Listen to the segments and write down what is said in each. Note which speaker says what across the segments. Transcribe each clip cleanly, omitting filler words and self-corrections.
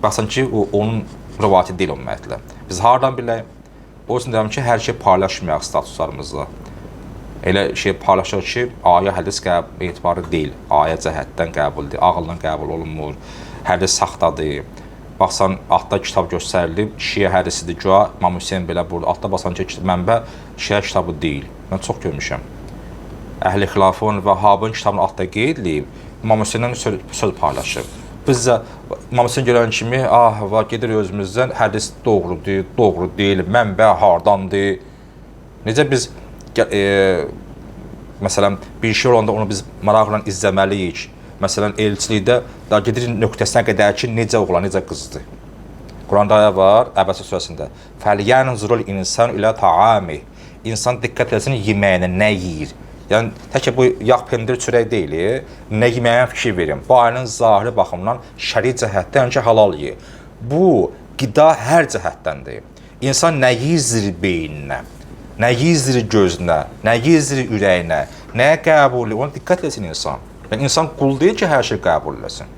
Speaker 1: Baxsan ki, onun rivayəti deyil ümumiyyətlə. Biz hardan bilək? O yüzden deyirəm ki, hər şey paylaşmayaq statuslarımızla. Elə şey paylaşır ki, ayə hədis etibarı deyil. Ayə cəhətdən qəbuldur, ağıldan qəbul olunmur, hədis saxtadır. Baxsan, altda kitab göstərilib, Şiə hədisidir, güya İmam Hüseyin belə burada. Altda baxsan ki, mənbə Şiə kitabı deyil. Mən çox görmüşəm. Əhl-i Xilafın və Vəhabın kitabının altda qeyd edilib, İmam Hüseyndən söz paylaşıb. Biz də İmam Hüseyin görən kimi, gedir özümüzdən, hədis doğrudur, doğru deyil, mənbə hardandır. Necə biz, məsələn, bir şey olanda onu biz maraqla izləməliyik. Məsələn, elçilikdə gedir nöqtəsinə qədər ki, necə oğlan, necə qızdır. Quranda ayə var, Əbəsə surəsində. Fəlyənzurul insan ilə taami. İnsan diqqət etsin yeməyinə, nə yeyir. Yəni, tək ki, bu yağ, pendir, çörək deyil, nə yeməyə fikir verin. Bu ayının zahiri baxımdan şəri cəhətdən ki, halal yeyir. Bu, qida hər cəhətdəndir. İnsan nə yiyizdir beyninə, nə yiyizdir gözünə, nə yiyizdir ürəyinə, nəyə qəbul edir, ona diqqət etsin insan. Yəni, insan qul deyil ki, hər şey qəbul eləsin.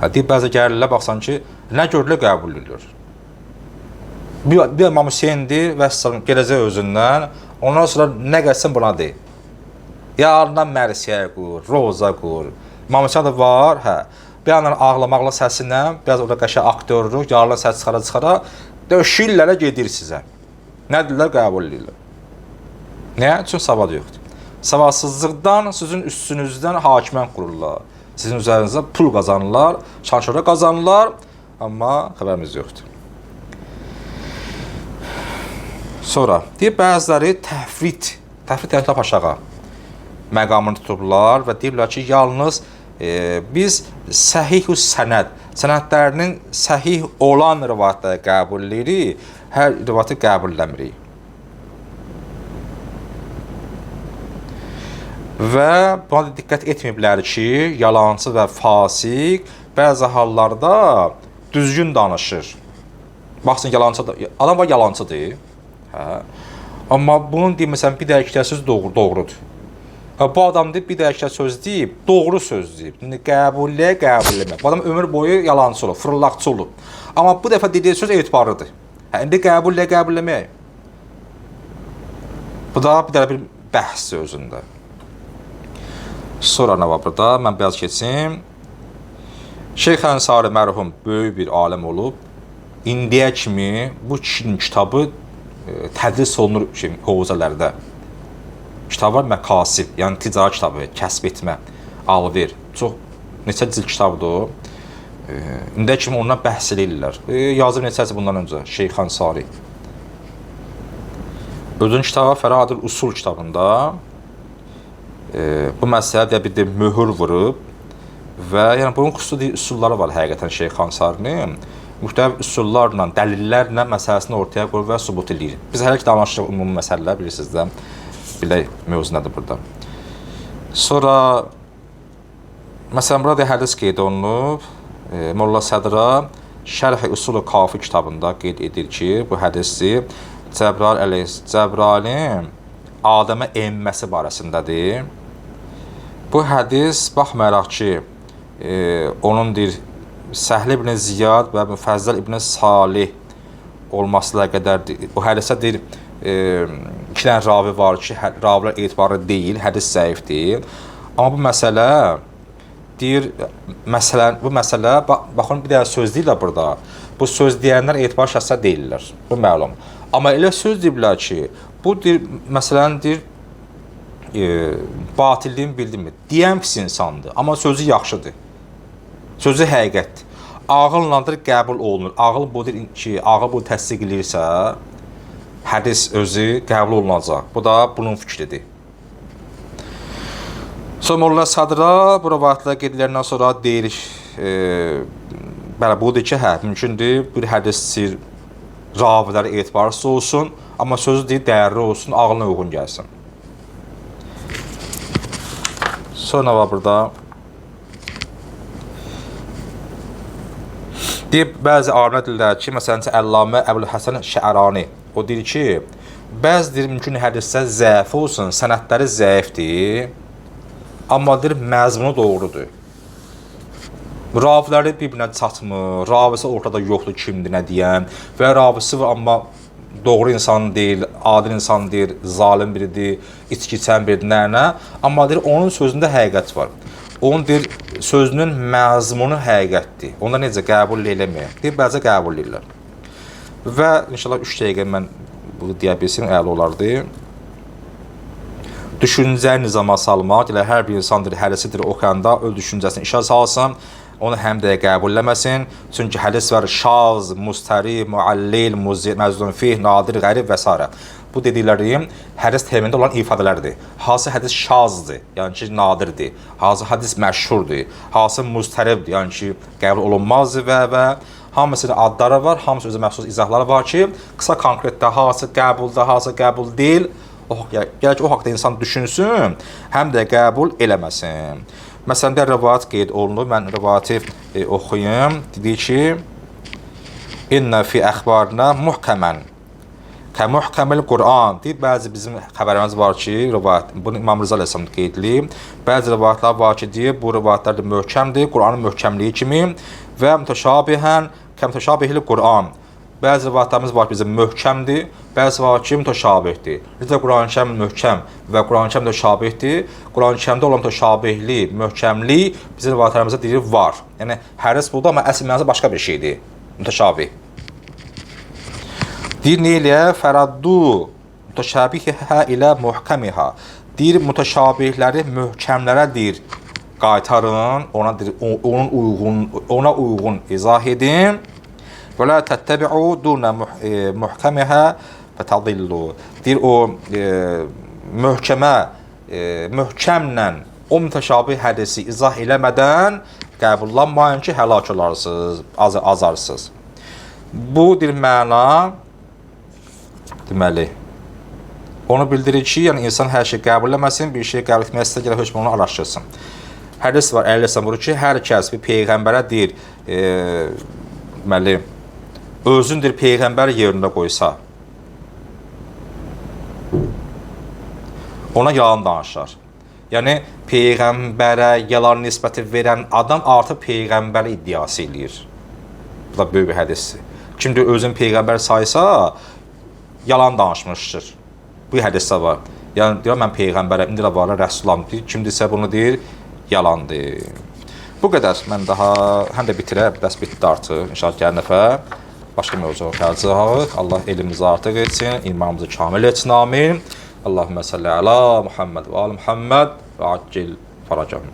Speaker 1: Deyib, bəzi gəlirlər, baxsan ki, nə görülür, qəbul edilir. Bir İmam Hüseyindir və gələcək özündən, ondan sonra nə gəlsən buna deyil. Yarından mərsiyə qur, roza qur. İmam Hüseyin də var, bir yandan ağlamaqla səsinə, biraz orada qəşə aktörlük, yarından səs çıxara, döşürlərə gedir sizə. Nə deyirlər, qəbul edirlər. Nə? Çünki savad yoxdur. Savadsızlıqdan sizin üstünüzdən hakimən qururlar. Sizin üzərinizdə pul qazanırlar, şanşöhrət qazanırlar, amma xəbərimiz yoxdur. Sonra, deyib, bəziləri təfrit lap aşağı məqamını tutublar və deyiblər ki, yalnız biz səhih-ü sənədlərinin səhih olan rivayətləri qəbul edirik, hər rivayəti qəbul eləmirik. Və buna da diqqət etməyiblər ki, yalancı və fasik bəzi hallarda düzgün danışır. Baxsın, adam var yalancıdır. Amma bunun deyib, məsələn, bir dəyişikdə söz doğrudur. Bu adam deyib, bir dəyişikdə söz deyib, doğru söz deyib. Qəbulləmə. Bu adam ömür boyu yalancı olur, fırıldaqçı olur. Amma bu dəfə dediyi söz etibarlıdır. İndi qəbulləmək. Bu da bir dənə bir bəhs özündə. Sonra nə var burada? Mən biraz keçim. Şeyx Ənsari mərhum böyük bir aləm olub. İndiyə kimi bu kişinin kitabı tədris olunur hovuzələrdə. Kitab var, Məqasid, yəni ticarət kitabı, kəsb etmə, alver. Çox neçə cil kitabdır o. İndiyə kimi ondan bəhs edirlər. Yazıb neçəsi bundan öncə, Şeyx Ənsari. Özün kitabı Fərahadül Usul kitabında bu məsələdə bir də möhür vurub və yəni bunun xüsusi üsulları var həqiqətən Şeyx Ənsarinin. Müxtəlif üsullarla, dəlillərlə məsələsini ortaya qoyur və sübut edir. Biz hələ ki danışırıq ümumi məsələlər, bilirsiniz də, bilək mövzu nədir burada. Sonra, məsələn, burada hədis qeyd olunub, Molla Sədra Şərh-i Usul-u Kafi kitabında qeyd edir ki, bu hədisi Cəbrailin Adəmə enməsi barəsindədir. Bu hədis, baxmayaraq ki, onun deyir, Səhl ibn Ziyad və Müfəzzəl ibn Salih olmasına qədər, o hədisə deyir, iki dənə ravi var ki, ravilər etibarı deyil, hədis zəifdir. Amma bu məsələ, deyir, bu məsələ, baxın, bir dənə söz deyirlər burada. Bu söz deyənlər etibar şəxslər deyirlər, bu məlum. Amma elə söz deyirlər ki, bu deyir, məsələn, deyir, batilliyini bildirmir. Deyən pis insandır, amma sözü yaxşıdır. Sözü həqiqətdir. Ağıllandır, qəbul olunur. Ağıl bu ki, ağıl bunu təsdiq edirsə, hədis özü qəbul olunacaq. Bu da bunun fikridir. Sonra Molla Sadra bu rivayətlər qeydlərindən sonra deyir, bəli, budur ki, mümkündür, bir hədisdir, raviləri etibarsız olsun, amma sözü deyir, dəyərli olsun, ağılına uyğun gəlsin. Sonra var burada. Deyib, bəzi alimlər deyirlər ki, məsələn, Əllamə Əbülhəsən Şəərani, o deyir ki, bəzi deyir, mümkün hədislər zəif olsun, sənədləri zəifdir, amma deyir, məzmunu doğrudur. Raviləri bir-birinə çatmır, ravisi ortada yoxdur kimdir, nə deyəm və ravisi var, amma doğru insan deyil, adil insan deyil, zalim biridir, içki içən biridir, nə. Amma deyir, onun sözündə həqiqət var. Onun deyir, sözünün məzmunu həqiqətdir. Onda necə qəbul eləmir? Deyir, bəzə qəbul edirlər. Və inşallah 3 dəqiqə mən bunu deyə bilsin, əla olardı. Düşüncə nizama salmaq, elə hər bir insandır, hədisidir oxuyanda öz düşüncəsini işə salsın, onu həm də qəbul eləməsin. Çünki hədis var, şaz, mustəri, muallil, məzdun fih, nadir, qərib və s. Bu dediklərim hədis terminində olan ifadələrdir. Hansı hədis şazdır, yəni ki, nadirdir. Hansı hədis məşhurdur. Hansı mustəribdir, yəni ki, qəbul olunmazdır və hamısının adları var, hamısı özü məxsus izahları var ki, qısa konkretdə hansı qəbulda, hansı qəbul deyil, gələ ki, o haqda insan düşünsün, həm də qəbul eləməsin. Məsələn, bir rivayət qeyd olunur, mən rivayəti oxuyum. Dedi ki, İnnə fi əxbarına muhkəmən, kə muhkəmil Qur'an. Deyib, bəzi bizim xəbərimiz var ki, rivayət, bunu İmam Rıza Əleyhisselam qeyd edib. Bəzi rivayətlər var ki, deyib, bu rivayətlər də möhkəmdir, Qur'anın möhkəmliyi kimi və mütəşabihən, kə mütəşabihli Qur'an. Bəzi rivayətlərimiz var ki, bizim möhkəmdir, bəzi var ki, mütəşabihdir. Necə Quran-ı Kərim möhkəm və Quran-ı Kərim mütəşabihdir. Quran-ı Kərimdə olan mütəşabihli, möhkəmlik bizim rivayətlərimizdə deyir, var. Yəni, hədis budur, amma əsl mənası başqa bir şeydir, mütəşabih. Deyir, nə eləyə? Fəraddu mütəşabihə ilə muhkəmihə. Deyir, mütəşabihləri möhkəmlərə deyir, qaytarın, ona uyğun izah edin. Və la təttəbi'u dunə muhkəmihə fətədillu. Deyir, o möhkəmlə o mütəşabih hədisi izah eləmədən qəbullanmayın ki, həlak olarsınız, azarsınız. Bu deyir, məna deməli, onu bildirir ki, yəni insan hər şey qəbul eləməsin, bir şey qəbul etmək istəyir, gələ hökmünü araşdırsın. Hədis var, Əleyhisselam buyurur ki, hər kəs bir peyğəmbərə deyir, deməli, özündür peyğəmbər yerində qoysa, ona yalan danışar. Yəni, peyğəmbərə yalan nisbəti verən adam artıq peyğəmbər iddiası eləyir. Bu da böyük bir hədisdir. Kimdir özün peyğəmbər saysa, yalan danışmışdır. Bu hədisdə var. Yəni, deyir, mən peyğəmbərəm, indi də var, rəsulam deyir. Kimdirsə bunu deyir, yalandır. Bu qədər. Mən daha həm də bitirə, bəs bitdi artıq. İnşallah gələn dəfə başqa mövzuya gələcəyik. Allah elimizi artıq etsin, imanımızı kamil etsin, amin. Allahümme salli ala Muhammed və ali Muhammed və accil faracahum.